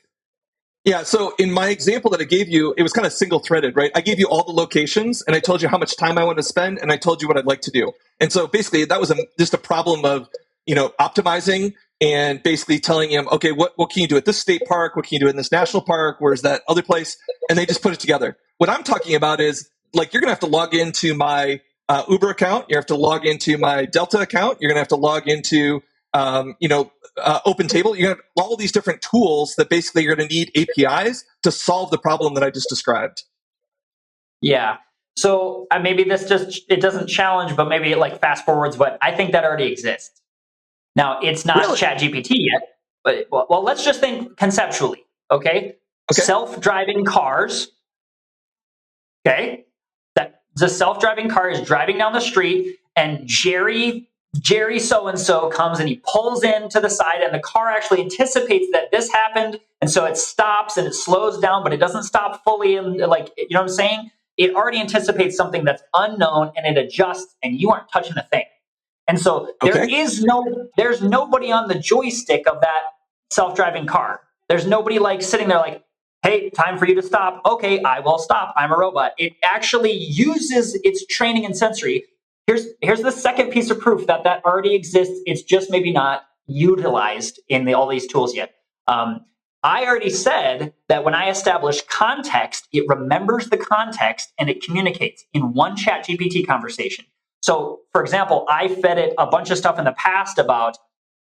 Yeah. So in my example that I gave you, it was kind of single threaded, right? I gave you all the locations and I told you how much time I want to spend and I told you what I'd like to do. And so basically that was just a problem of, optimizing and basically telling him, okay, what can you do at this state park? What can you do in this national park? Where's that other place? And they just put it together. What I'm talking about is like, you're going to have to log into my Uber account. You have to log into my Delta account. You're going to have to log into, Open Table. You have all these different tools that basically you're going to need APIs to solve the problem that I just described. Yeah. So maybe it doesn't challenge, but maybe it like fast forwards. But I think that already exists. Now it's not Really? ChatGPT yet, but well, let's just think conceptually. Okay. Okay. Self-driving cars. Okay. That the self-driving car is driving down the street, and Jerry so and so comes and he pulls in to the side, and the car actually anticipates that this happened, and so it stops and it slows down, but it doesn't stop fully. And like, you know what I'm saying? It already anticipates something that's unknown, and it adjusts, and you aren't touching a thing. And so there's nobody on the joystick of that self-driving car. There's nobody like sitting there like, hey, time for you to stop. Okay, I will stop. I'm a robot. It actually uses its training and sensory. Here's the second piece of proof that already exists. It's just maybe not utilized in all these tools yet. I already said that when I establish context, it remembers the context and it communicates in one ChatGPT conversation. So, for example, I fed it a bunch of stuff in the past about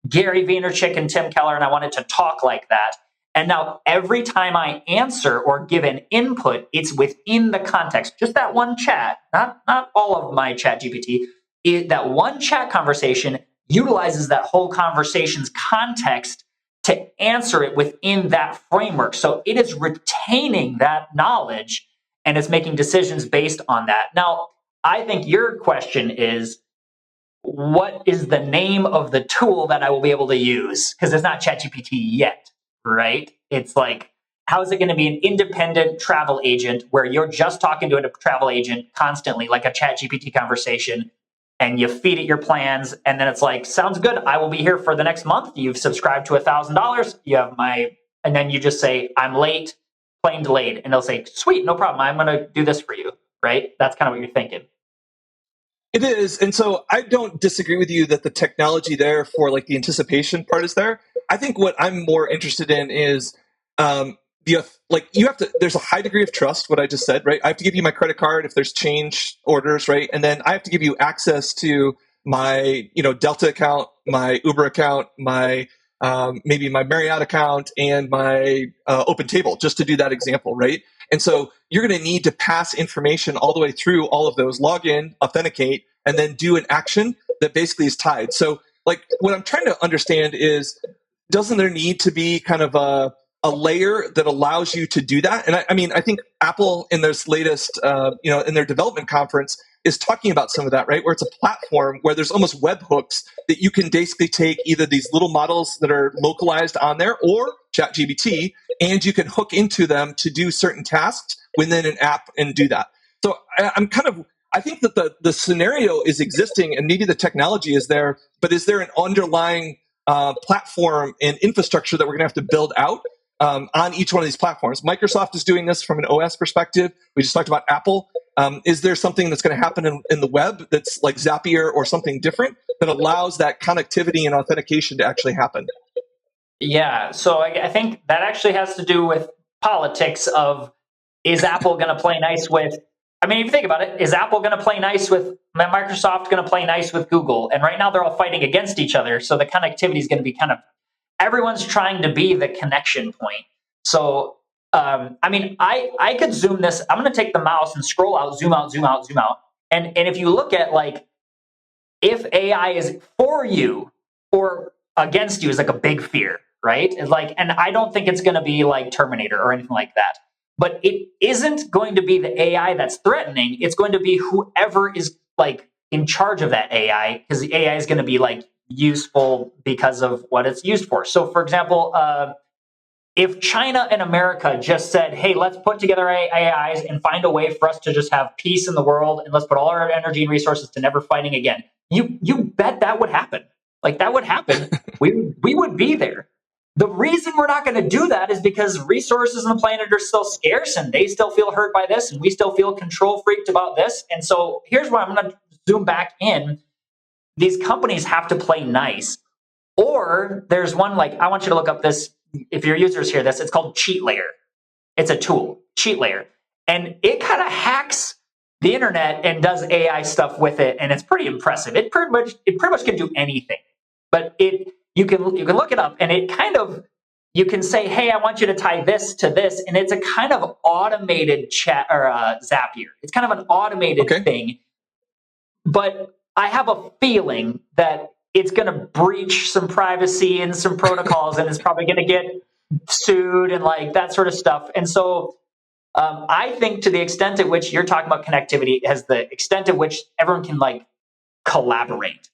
Gary Vaynerchuk and Tim Keller, and I wanted to talk like that. And now every time I answer or give an input, it's within the context. Just that one chat, not all of my chat GPT. That one chat conversation utilizes that whole conversation's context to answer it within that framework. So it is retaining that knowledge and it's making decisions based on that. Now, I think your question is, what is the name of the tool that I will be able to use? Because it's not ChatGPT yet, right? It's like, how is it going to be an independent travel agent where you're just talking to a travel agent constantly, like a ChatGPT conversation, and you feed it your plans, and then it's like, sounds good. I will be here for the next month. You've subscribed to $1,000. You have and then you just say, I'm late, plane delayed, and they'll say, sweet, no problem. I'm going to do this for you, right? That's kind of what you're thinking. It is. And so I don't disagree with you that the technology there for like the anticipation part is there. I think what I'm more interested in is there's a high degree of trust, what I just said, right? I have to give you my credit card if there's change orders, right? And then I have to give you access to my, Delta account, my Uber account, my maybe my Marriott account and my Open Table, just to do that example, right? And so you're going to need to pass information all the way through all of those, log in, authenticate, and then do an action that basically is tied. So like what I'm trying to understand is, doesn't there need to be kind of a layer that allows you to do that? And I think Apple in their latest, in their development conference is talking about some of that, right? Where it's a platform where there's almost webhooks that you can basically take either these little models that are localized on there or ChatGPT, and you can hook into them to do certain tasks within an app and do that. So I think that the scenario is existing and maybe the technology is there, but is there an underlying platform and infrastructure that we're going to have to build out on each one of these platforms? Microsoft is doing this from an OS perspective. We just talked about Apple. Is there something that's going to happen in the web that's like Zapier or something different that allows that connectivity and authentication to actually happen? Yeah, so I think that actually has to do with politics of, is Apple going to play nice with, if you think about it, is Apple going to play nice with Microsoft, going to play nice with Google? And right now they're all fighting against each other. So the connectivity is going to be everyone's trying to be the connection point. So, I could zoom this. I'm going to take the mouse and scroll out, zoom out, zoom out, zoom out. And if you look at if AI is for you or against you is like a big fear, right? It's and I don't think it's going to be like Terminator or anything like that. But it isn't going to be the AI that's threatening. It's going to be whoever is in charge of that AI, because the AI is going to be useful because of what it's used for. So, for example, if China and America just said, hey, let's put together AIs and find a way for us to just have peace in the world, and let's put all our energy and resources to never fighting again, you bet that would happen. That would happen. we would be there. The reason we're not going to do that is because resources on the planet are still scarce, and they still feel hurt by this, and we still feel control freaked about this. And so here's where I'm going to zoom back in. These companies have to play nice, Or there's one, like, I want you to look up this, if your users hear this, it's called Cheat Layer. It's a tool, Cheat Layer. And it kind of hacks the internet and does AI stuff with it, and it's pretty impressive. It pretty much can do anything. But you can look it up, and it kind of, you can say, hey, I want you to tie this to this, and it's a kind of automated chat or Zapier. It's kind of an automated thing. But I have a feeling that it's going to breach some privacy and some protocols, and it's probably going to get sued and like that sort of stuff. And so I think to the extent at which you're talking about connectivity has the extent at which everyone can like collaborate,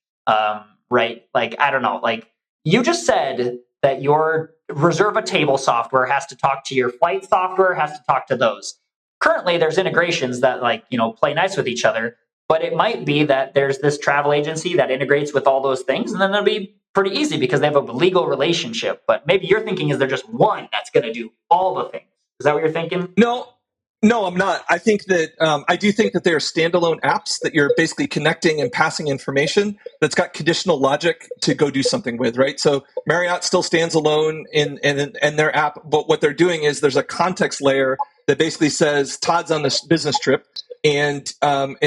right? Like, I don't know, like you just said that your reserve a table software has to talk to your flight software, has to talk to those. Currently, there's integrations that like, play nice with each other, but it might be that there's this travel agency that integrates with all those things, and then it'll be pretty easy because they have a legal relationship. But maybe your thinking is they're just one that's going to do all the things. Is that what you're thinking? No, I'm not. I think that I do think that they are standalone apps that you're basically connecting and passing information that's got conditional logic to go do something with, right? So Marriott still stands alone in their app, but what they're doing is there's a context layer that basically says Todd's on this business trip and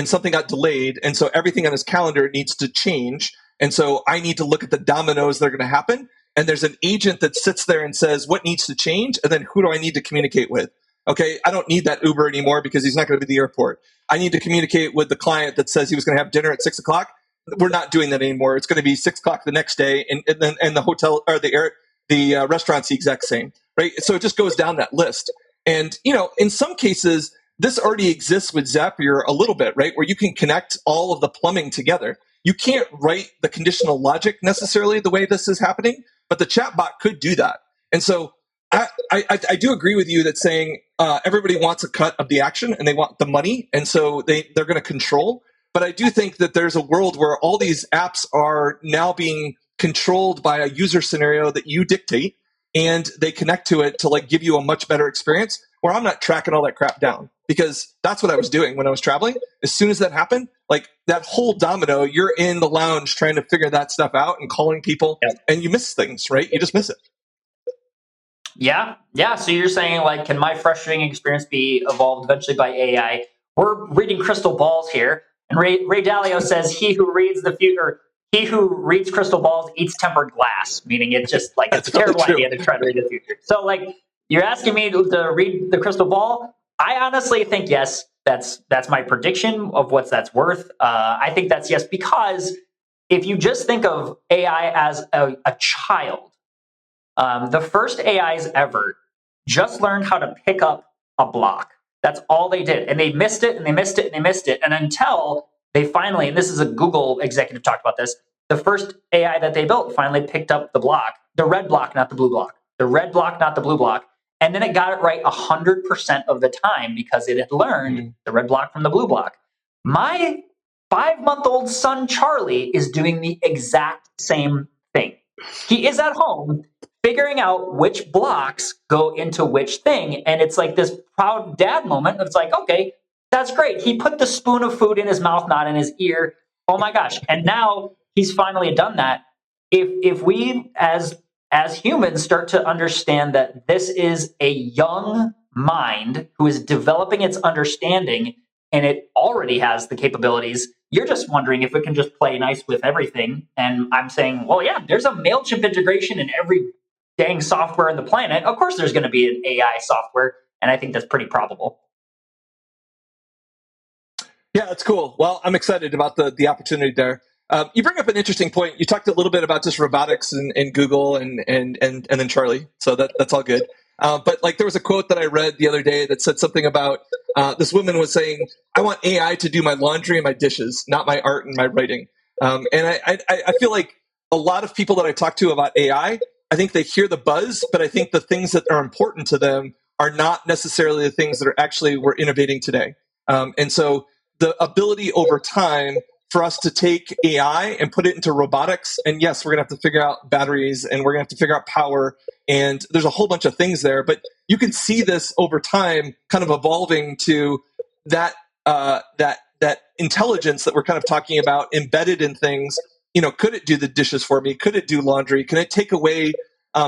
something got delayed, and so everything on his calendar needs to change, and so I need to look at the dominoes that are going to happen. And there's an agent that sits there and says what needs to change, and then who do I need to communicate with? Okay, I don't need that Uber anymore because he's not going to be at the airport. I need to communicate with the client that says he was going to have dinner at 6 o'clock. We're not doing that anymore. It's going to be 6 o'clock the next day, and the hotel or the restaurant's the exact same, right? So it just goes down that list. And in some cases, this already exists with Zapier a little bit, right? Where you can connect all of the plumbing together. You can't write the conditional logic necessarily the way this is happening, but the chatbot could do that. And so I do agree with you that saying everybody wants a cut of the action and they want the money, and so they're going to control. But I do think that there's a world where all these apps are now being controlled by a user scenario that you dictate, and they connect to it to like give you a much better experience. Where I'm not tracking all that crap down, because that's what I was doing when I was traveling. As soon as that happened, like that whole domino, you're in the lounge trying to figure that stuff out and calling people, and you miss things, right? You just miss it. Yeah. So you're saying, like, can my frustrating experience be evolved eventually by AI? We're reading crystal balls here, and Ray Dalio says, "He who reads the future, he who reads crystal balls eats tempered glass," meaning it's just like it's a terrible idea to try to read the future. So, like, you're asking me to read the crystal ball? I honestly think yes. That's my prediction of what that's worth. I think that's yes, because if you just think of AI as a child. The first AIs ever just learned how to pick up a block. That's all they did. And they missed it, and they missed it, and they missed it. And until they finally, and this is a Google executive talked about this, the first AI that they built finally picked up the block, the red block, not the blue block, the red block, not the blue block. And then it got it right 100% of the time because it had learned the red block from the blue block. My 5-month-old son, Charlie, is doing the exact same thing. He is at home figuring out which blocks go into which thing. And it's like this proud dad moment. It's like, okay, that's great. He put the spoon of food in his mouth, not in his ear. Oh my gosh. And now he's finally done that. If we as humans start to understand that this is a young mind who is developing its understanding and it already has the capabilities, you're just wondering if it can just play nice with everything. And I'm saying, well, yeah, there's a MailChimp integration in every dang software on the planet. Of course, there's going to be an AI software, and I think that's pretty probable. Yeah, that's cool. Well, I'm excited about the opportunity there. You bring up an interesting point. You talked a little bit about just robotics and Google and then Charlie. So that's all good. But like there was a quote that I read the other day that said something about this woman was saying, "I want AI to do my laundry and my dishes, not my art and my writing." And I feel like a lot of people that I talk to about AI, I think they hear the buzz, but I think the things that are important to them are not necessarily the things that are actually we're innovating today. And so the ability over time for us to take AI and put it into robotics, and yes, we're going to have to figure out batteries and we're going to have to figure out power, and there's a whole bunch of things there, but you can see this over time kind of evolving to that intelligence that we're kind of talking about embedded in things could it do the dishes for me? Could it do laundry? Can it take away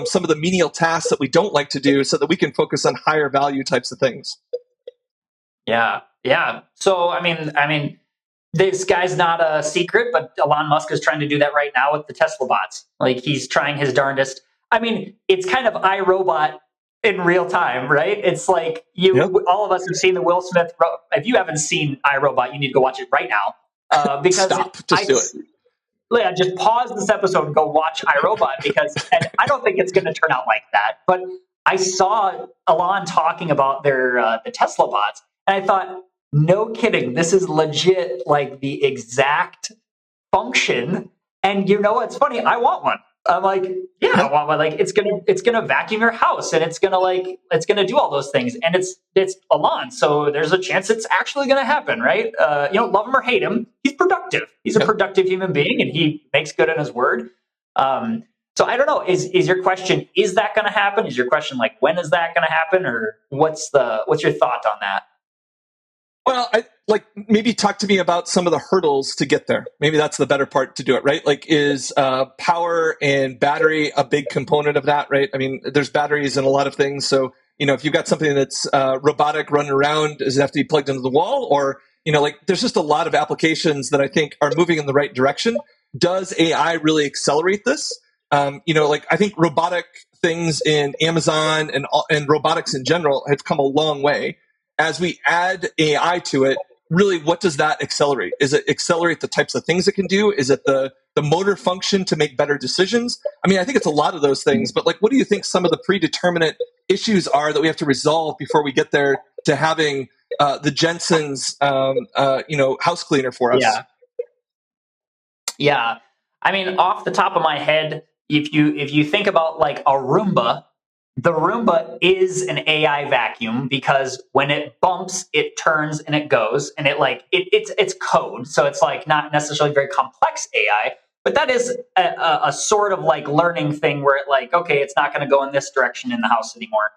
some of the menial tasks that we don't like to do so that we can focus on higher value types of things? Yeah, yeah. So I mean, this guy's not a secret, but Elon Musk is trying to do that right now with the Tesla bots. Like he's trying his darndest. I mean, it's kind of iRobot in real time, right? It's like Yep. all of us have seen the Will Smith. If you haven't seen iRobot, you need to go watch it right now because Stop. Just do it. yeah, just pause this episode and go watch iRobot and I don't think it's going to turn out like that. But I saw Elon talking about the Tesla bots, and I thought, no kidding, this is legit, like the exact function. And you know what's funny? I want one. I'm like, yeah, I want one. Like it's gonna vacuum your house and it's gonna do all those things. And it's Elon, so there's a chance it's actually gonna happen, right? Love him or hate him, he's productive. He's a productive human being and he makes good on his word. So I don't know. Is your question, is that gonna happen? Is your question like, when is that gonna happen? Or what's your thought on that? Well, maybe talk to me about some of the hurdles to get there. Maybe that's the better part to do it, right? Like, is power and battery a big component of that, right? I mean, there's batteries in a lot of things. So, if you've got something that's robotic running around, does it have to be plugged into the wall? Or, there's just a lot of applications that I think are moving in the right direction. Does AI really accelerate this? I think robotic things in Amazon and robotics in general have come a long way. As we add AI to it, really, what does that accelerate? Is it accelerate the types of things it can do? Is it the motor function to make better decisions? I mean, I think it's a lot of those things, but what do you think some of the predeterminate issues are that we have to resolve before we get there to having the Jensen's, house cleaner for us? Yeah. I mean, off the top of my head, if you think about like a Roomba, the Roomba is an AI vacuum because when it bumps, it turns and it goes, and it's code, so it's like not necessarily very complex AI, but that is a sort of like learning thing where okay, it's not going to go in this direction in the house anymore.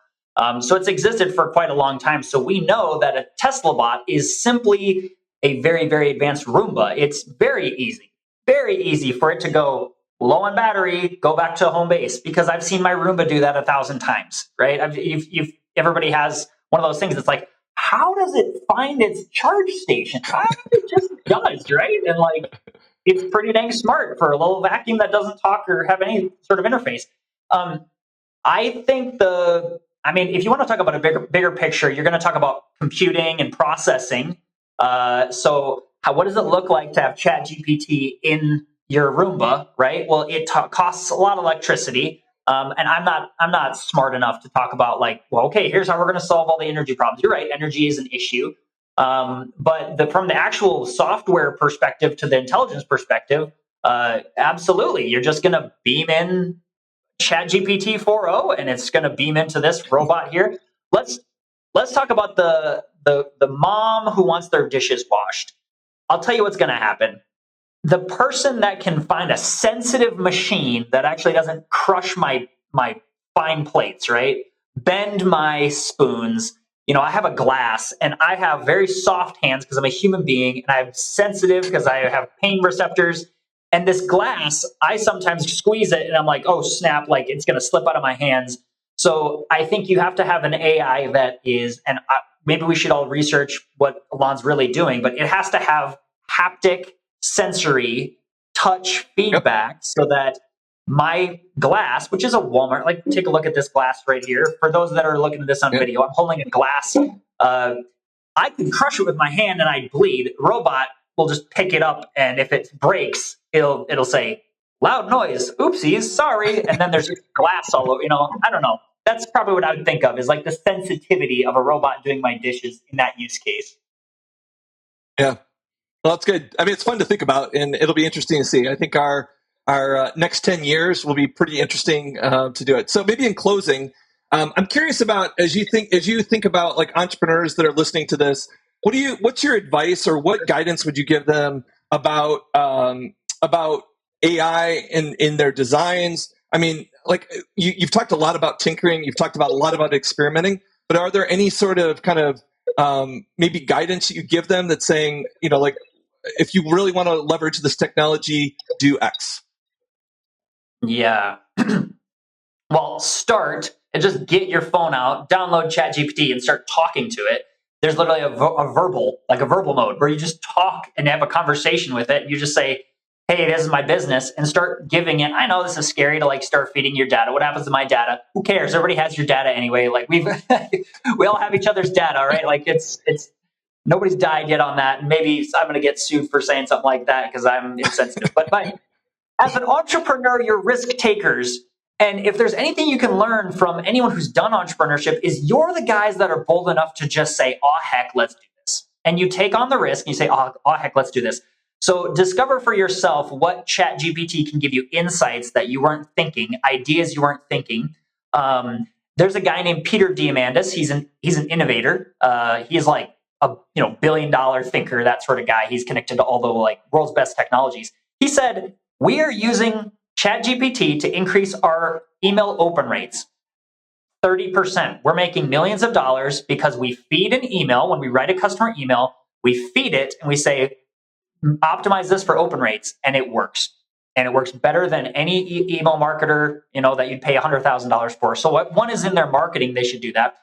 So it's existed for quite a long time. So we know that a Tesla bot is simply a very, very advanced Roomba. It's very easy for it to go low on battery, go back to home base, because I've seen my Roomba do that 1,000 times, right? Everybody has one of those things that's like, how does it find its charge station? It just does, right? And it's pretty dang smart for a little vacuum that doesn't talk or have any sort of interface. I think if you want to talk about a bigger picture, you're going to talk about computing and processing. What does it look like to have ChatGPT in your Roomba, right? Well, it costs a lot of electricity, and I'm not smart enough to talk about okay, here's how we're going to solve all the energy problems. You're right, energy is an issue, but from the actual software perspective to the intelligence perspective, absolutely, you're just going to beam in ChatGPT 4.0, and it's going to beam into this robot here. Let's talk about the mom who wants their dishes washed. I'll tell you what's going to happen. The person that can find a sensitive machine that actually doesn't crush my fine plates, right? Bend my spoons. I have a glass and I have very soft hands because I'm a human being, and I'm sensitive because I have pain receptors. And this glass, I sometimes squeeze it and I'm like, oh snap, like it's going to slip out of my hands. So I think you have to have an AI that is, and maybe we should all research what Elon's really doing, but it has to have haptic, sensory, touch feedback so that my glass, which is a Walmart, take a look at this glass right here. For those that are looking at this on video, I'm holding a glass. I can crush it with my hand and I bleed. Robot will just pick it up, and if it breaks, it'll say, loud noise, oopsies, sorry. And then there's glass all over, I don't know. That's probably what I would think of is the sensitivity of a robot doing my dishes in that use case. Yeah. Well, that's good. I mean, it's fun to think about, and it'll be interesting to see. I think our next 10 years will be pretty interesting to do it. So maybe in closing, I'm curious about, as you think about entrepreneurs that are listening to this, what's your advice, or what guidance would you give them about AI in their designs? I mean, you've talked a lot about tinkering, you've talked about a lot about experimenting, but are there any sort of kind of maybe guidance you give them that's saying, if you really want to leverage this technology, do X. Yeah. Well, start and just get your phone out, download ChatGPT, and start talking to it. There's literally a verbal mode where you just talk and have a conversation with it. You just say, "Hey, this is my business," and start giving it. I know this is scary to start feeding your data. What happens to my data? Who cares? Everybody has your data anyway. We all have each other's data, right? It's nobody's died yet on that. And maybe I'm going to get sued for saying something like that because I'm insensitive. But as an entrepreneur, you're risk takers. And if there's anything you can learn from anyone who's done entrepreneurship is you're the guys that are bold enough to just say, "Oh, heck, let's do this." And you take on the risk and you say, "Oh, heck, let's do this." So discover for yourself what ChatGPT can give you insights that you weren't thinking, ideas you weren't thinking. There's a guy named Peter Diamandis. He's an innovator. He's like a billion-dollar thinker, that sort of guy. He's connected to all the world's best technologies. He said, "We are using ChatGPT to increase our email open rates 30%. We're making millions of dollars because we feed an email. When we write a customer email, we feed it and we say, optimize this for open rates, and it works. And it works better than any email marketer, that you'd pay $100,000 for." So one is in their marketing, they should do that.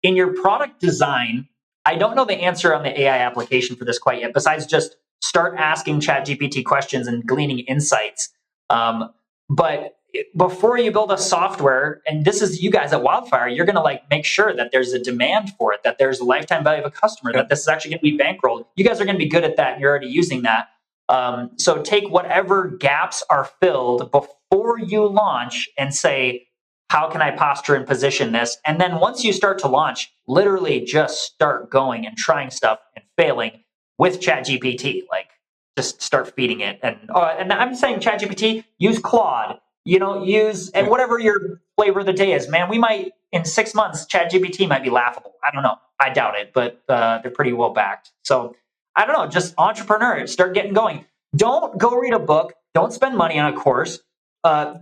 In your product design, I don't know the answer on the AI application for this quite yet, besides just start asking ChatGPT questions and gleaning insights. But before you build a software, and this is you guys at Wildfire, you're going to make sure that there's a demand for it, that there's a lifetime value of a customer, that this is actually going to be bankrolled. You guys are going to be good at that, and you're already using that. So take whatever gaps are filled before you launch and say, how can I posture and position this? And then once you start to launch, literally just start going and trying stuff and failing with ChatGPT. Just start feeding it. And I'm saying ChatGPT, use Claude, use and whatever your flavor of the day is, man. We might, in 6 months, ChatGPT might be laughable. I don't know. I doubt it, but they're pretty well backed. So I don't know, just entrepreneur, start getting going. Don't go read a book. Don't spend money on a course.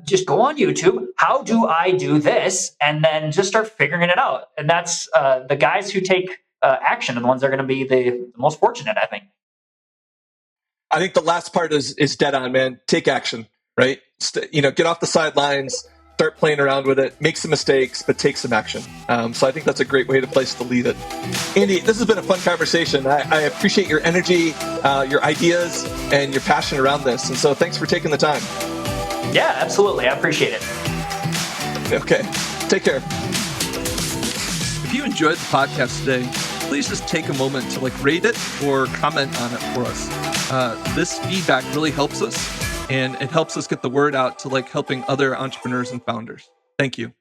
Just go on YouTube. How do I do this? And then just start figuring it out. And that's the guys who take action are the ones that are going to be the most fortunate, I think. I think the last part is dead on, man. Take action, right? Get off the sidelines, start playing around with it, make some mistakes, but take some action. So I think that's a great place to leave it. Andy, this has been a fun conversation. I appreciate your energy, your ideas, and your passion around this. And so thanks for taking the time. Yeah, absolutely. I appreciate it. Okay. Take care. If you enjoyed the podcast today, please just take a moment to rate it or comment on it for us. This feedback really helps us, and it helps us get the word out to helping other entrepreneurs and founders. Thank you.